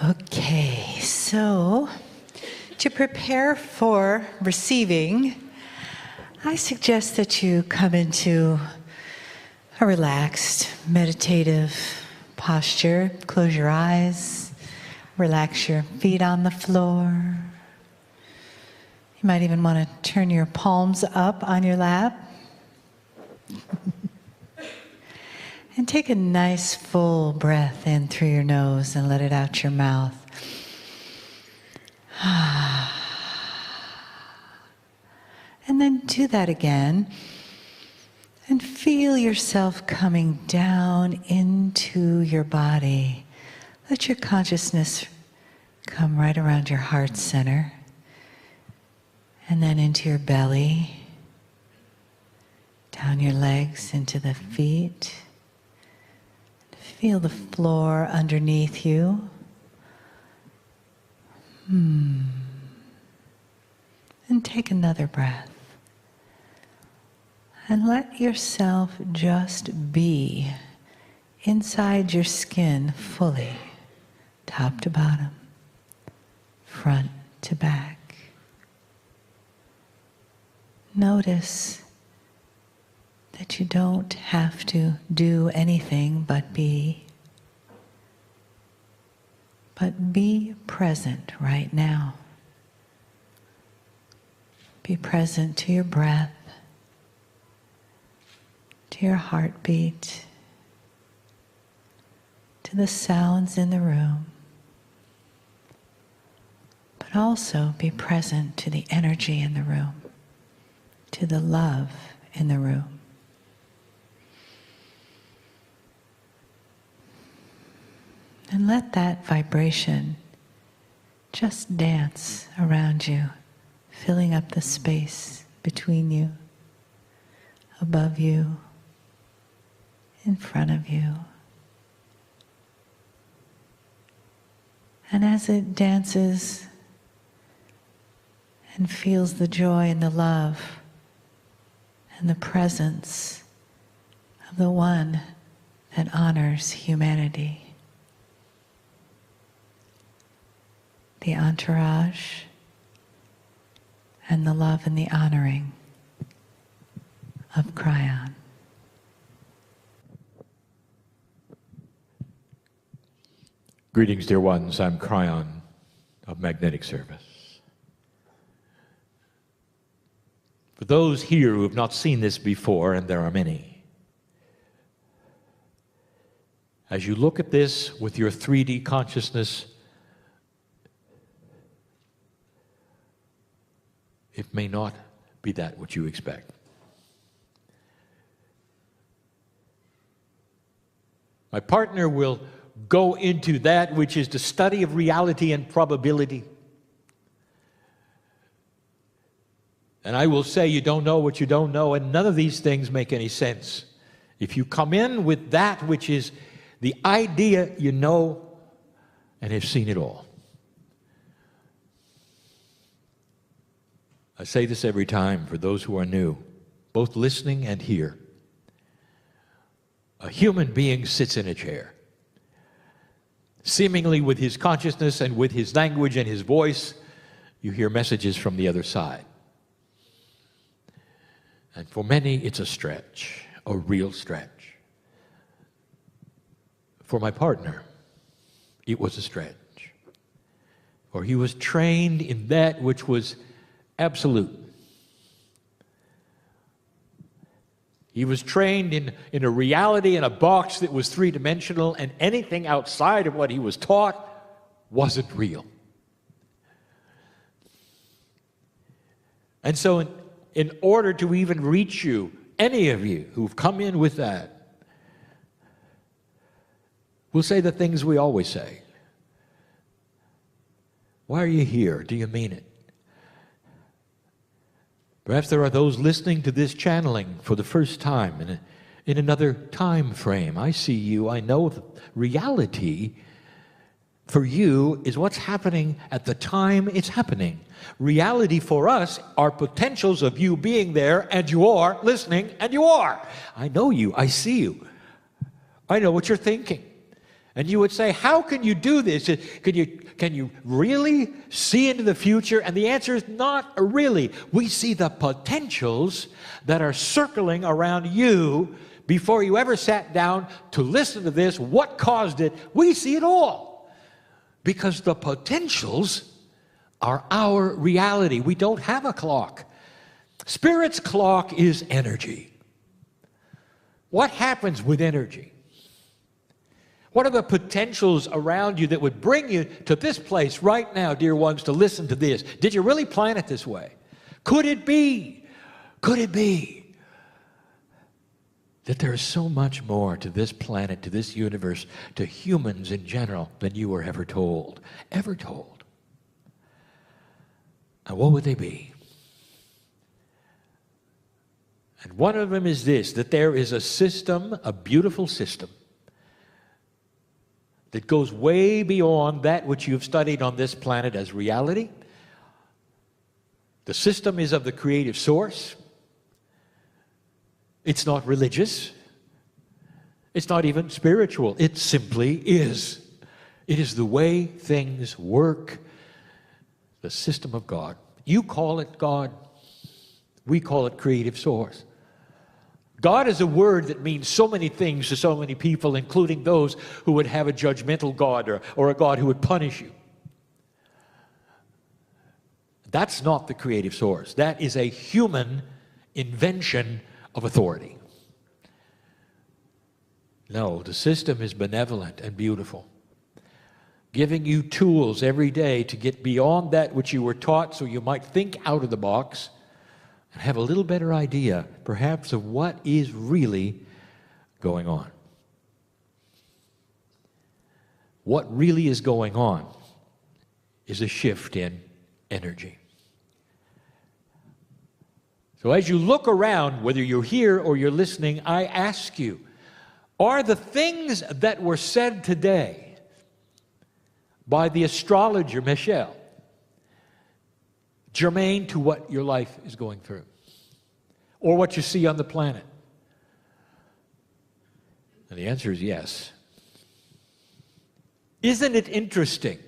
Okay, so to prepare for receiving, I suggest that you come into a relaxed, meditative posture. Close your eyes, relax your feet on the floor. You might even want to turn your palms up on your lap. And take a nice full breath in through your nose and let it out your mouth. And then do that again. And feel yourself coming down into your body. Let your consciousness come right around your heart center. And then into your belly. Down your legs into the feet. Feel the floor underneath you. And take another breath. And let yourself just be inside your skin fully, top to bottom, front to back. Notice that you don't have to do anything but be. But be present right now. Be present to your breath, to your heartbeat, to the sounds in the room. But also be present to the energy in the room, to the love in the room. And let that vibration just dance around you, filling up the space between you, above you, in front of you. And as it dances and feels the joy and the love and the presence of the one that honors humanity, the entourage, and the love and the honoring of Kryon. Greetings, dear ones. I'm Kryon of Magnetic Service. For those here who have not seen this before, and there are many, as you look at this with your 3D consciousness, it may not be that which you expect. My partner will go into that which is the study of reality and probability. And I will say you don't know what you don't know, and none of these things make any sense. If you come in with that which is the idea you know and have seen it all. I say this every time for those who are new, both listening and here. A human being sits in a chair, seemingly with his consciousness and with his language and his voice, you hear messages from the other side. And for many, it's a stretch, a real stretch. For my partner, it was a stretch. For he was trained in that which was absolute. He was trained in a reality in a box that was three-dimensional, and anything outside of what he was taught wasn't real. And so in order to even reach you, any of you who've come in with that, we'll say the things we always say. Why are you here? Do you mean it? Perhaps there are those listening to this channeling for the first time in another time frame. I see you. I know the reality for you is what's happening at the time it's happening. Reality for us are potentials of you being there, and you are listening, and you are. I know you. I see you. I know what you're thinking. And you would say, how can you do this? Can you really see into the future? And the answer is not really. We see the potentials that are circling around you before you ever sat down to listen to this. What caused it? We see it all. Because the potentials are our reality. We don't have a clock. Spirit's clock is energy. What happens with energy? What are the potentials around you that would bring you to this place right now, dear ones, to listen to this? Did you really plan it this way? Could it be that there is so much more to this planet, to this universe, to humans in general than you were ever told? Ever told? And what would they be? And one of them is this, that there is a system, a beautiful system, that goes way beyond that which you've studied on this planet as reality. The system is of the creative source. It's not religious. It's not even spiritual. It simply is. It is the way things work. The system of God. You call it God. We call it creative source. God is a word that means so many things to so many people, including those who would have a judgmental God or a God who would punish you. That's not the creative source. That is a human invention of authority. No, the system is benevolent and beautiful, giving you tools every day to get beyond that which you were taught so you might think out of the box and have a little better idea, perhaps, of what is really going on. What really is going on is a shift in energy. So as you look around, whether you're here or you're listening, I ask you, are the things that were said today by the astrologer Michelle germane to what your life is going through or what you see on the planet? And the answer is yes. Isn't it interesting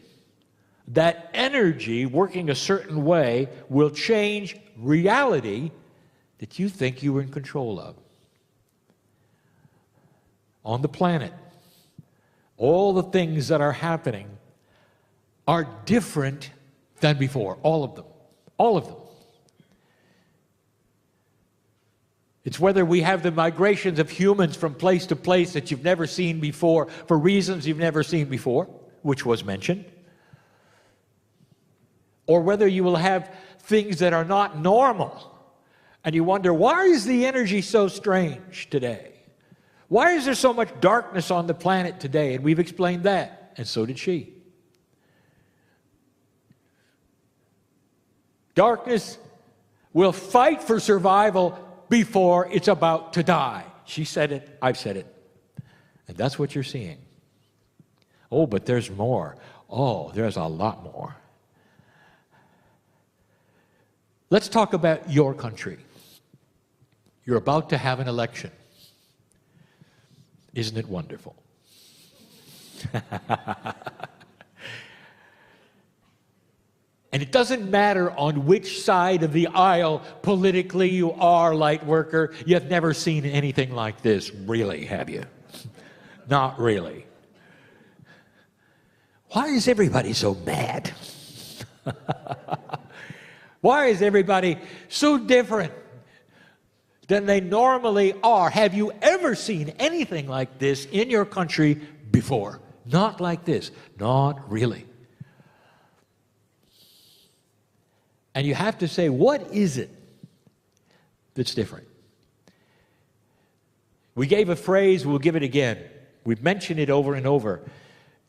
that energy working a certain way will change reality that you think you were in control of? On the planet, all the things that are happening are different than before, all of them. All of them. It's whether we have the migrations of humans from place to place that you've never seen before for reasons you've never seen before, which was mentioned, or whether you will have things that are not normal and you wonder, why is the energy so strange today? Why is there so much darkness on the planet today? And we've explained that, and so did she. Darkness will fight for survival before it's about to die. She said it, I've said it. And that's what you're seeing. Oh, but there's more. Oh, there's a lot more. Let's talk about your country. You're about to have an election. Isn't it wonderful? And it doesn't matter on which side of the aisle politically you are, light worker. You've never seen anything like this, really, have you? Not really. Why is everybody so mad? Why is everybody so different than they normally are? Have you ever seen anything like this in your country before? Not like this. Not really. And you have to say, what is it that's different? We gave a phrase, we'll give it again. We've mentioned it over and over.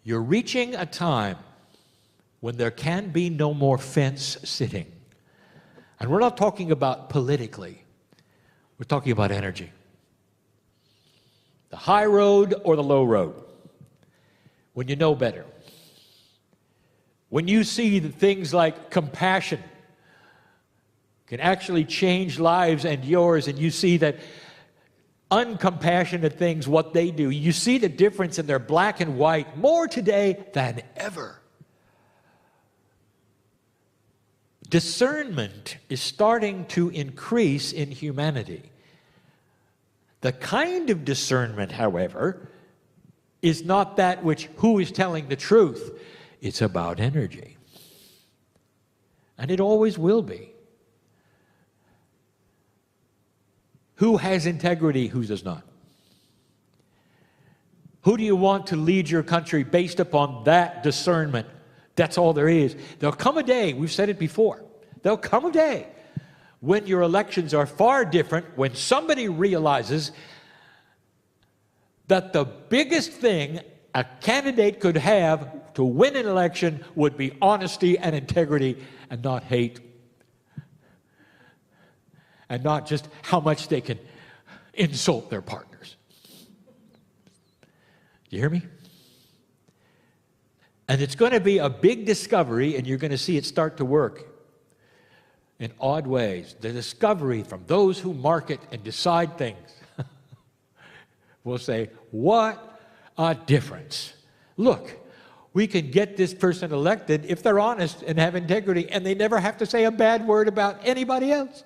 You're reaching a time when there can be no more fence sitting. And we're not talking about politically. We're talking about energy. The high road or the low road. When you know better. When you see that things like compassion can actually change lives and yours, and you see that uncompassionate things, what they do. You see the difference in their black and white more today than ever. Discernment is starting to increase in humanity. The kind of discernment, however, is not that which who is telling the truth. It's about energy. And it always will be. Who has integrity, who does not? Who do you want to lead your country based upon that discernment? That's all there is. There'll come a day, we've said it before, there'll come a day when your elections are far different, when somebody realizes that the biggest thing a candidate could have to win an election would be honesty and integrity and not hate. And not just how much they can insult their partners. You hear me? And it's going to be a big discovery, and you're going to see it start to work in odd ways. The discovery from those who market and decide things will say, what a difference. Look, we can get this person elected if they're honest and have integrity, and they never have to say a bad word about anybody else.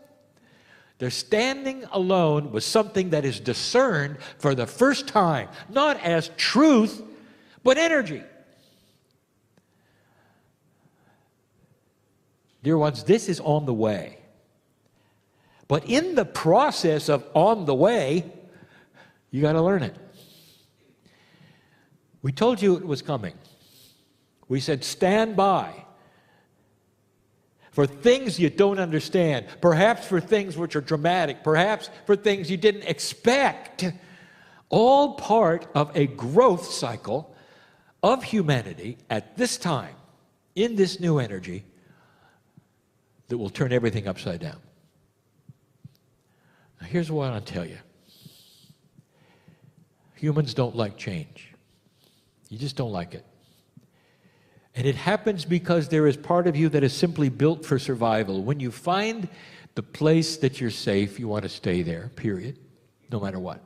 They're standing alone with something that is discerned for the first time, not as truth, but energy. Dear ones, this is on the way. But in the process of on the way, you got to learn it. We told you it was coming. We said, stand by for things you don't understand, perhaps for things which are dramatic, perhaps for things you didn't expect, all part of a growth cycle of humanity at this time, in this new energy, that will turn everything upside down. Now, here's what I'll tell you. Humans don't like change. You just don't like it. And it happens because there is part of you that is simply built for survival. When you find the place that you're safe, you want to stay there, period, no matter what.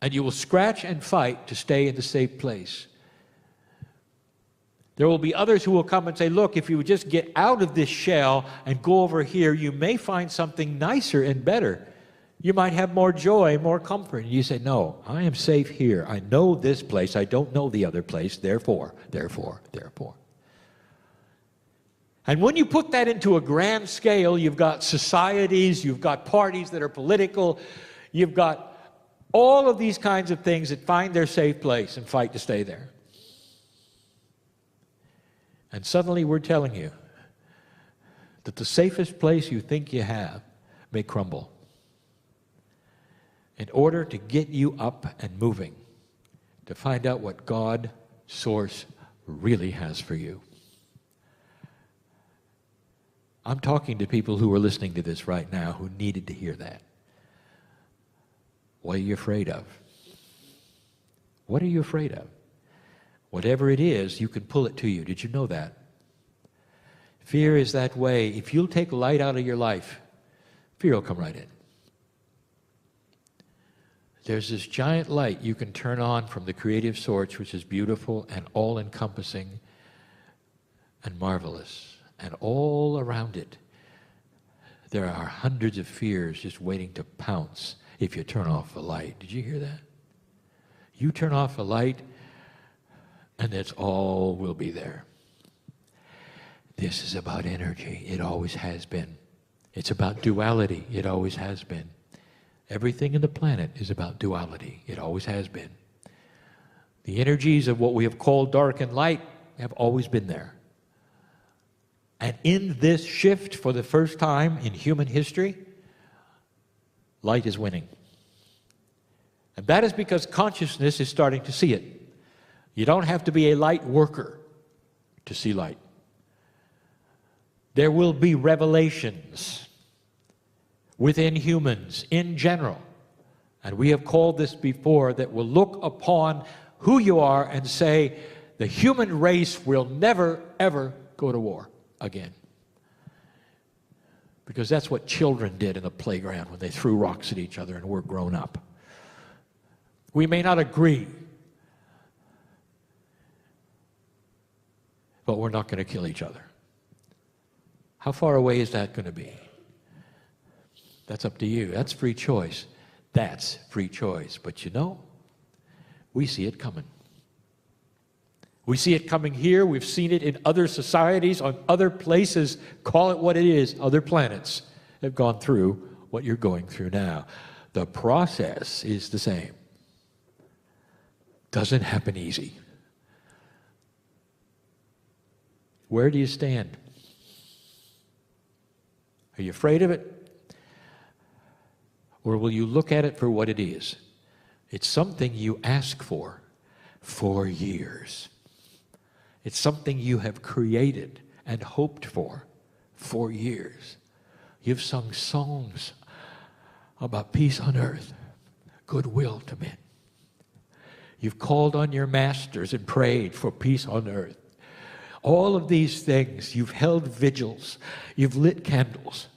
And you will scratch and fight to stay in the safe place. There will be others who will come and say, look, if you would just get out of this shell and go over here, you may find something nicer and better. You might have more joy, more comfort. And you say, no, I am safe here. I know this place. I don't know the other place. Therefore. And when you put that into a grand scale, you've got societies, you've got parties that are political, you've got all of these kinds of things that find their safe place and fight to stay there. And suddenly we're telling you that the safest place you think you have may crumble. In order to get you up and moving, to find out what God, Source, really has for you. I'm talking to people who are listening to this right now who needed to hear that. What are you afraid of? What are you afraid of? Whatever it is, you can pull it to you. Did you know that? Fear is that way. If you'll take light out of your life, fear will come right in. There's this giant light you can turn on from the creative source, which is beautiful and all-encompassing and marvelous. And all around it, there are hundreds of fears just waiting to pounce if you turn off the light. Did you hear that? You turn off the light, and that's all will be there. This is about energy. It always has been. It's about duality. It always has been. Everything in the planet is about duality. It always has been. The energies of what we have called dark and light have always been there. And in this shift, for the first time in human history, light is winning. And that is because consciousness is starting to see it. You don't have to be a light worker to see light. There will be revelations within humans in general, and we have called this before, that will look upon who you are and say, the human race will never, ever go to war again. Because that's what children did in the playground when they threw rocks at each other and were grown up. We may not agree, but we're not going to kill each other. How far away is that going to be? That's up to you. That's free choice. That's free choice. But you know, we see it coming. We see it coming here. We've seen it in other societies, on other places. Call it what it is. Other planets have gone through what you're going through now. The process is the same. Doesn't happen easy. Where do you stand? Are you afraid of it? Or will you look at it for what it is? It's something you ask for years. It's something you have created and hoped for years. You've sung songs about peace on earth, goodwill to men. You've called on your masters and prayed for peace on earth. All of these things, you've held vigils, you've lit candles,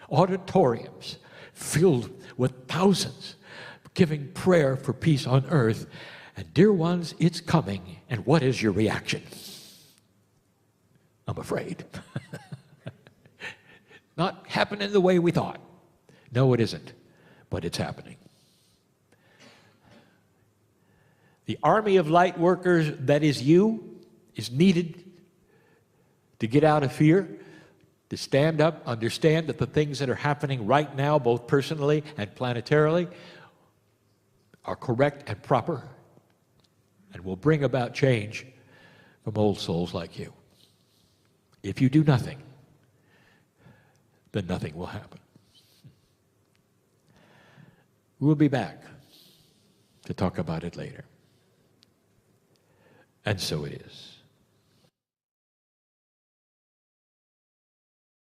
auditoriums filled with thousands giving prayer for peace on earth. And dear ones, it's coming. And what is your reaction? I'm afraid. Not happening the way we thought. No, it isn't. But it's happening. The army of light workers that is you is needed to get out of fear, to stand up, understand that the things that are happening right now, both personally and planetarily, are correct and proper and will bring about change from old souls like you. If you do nothing, then nothing will happen. We'll be back to talk about it later. And so it is.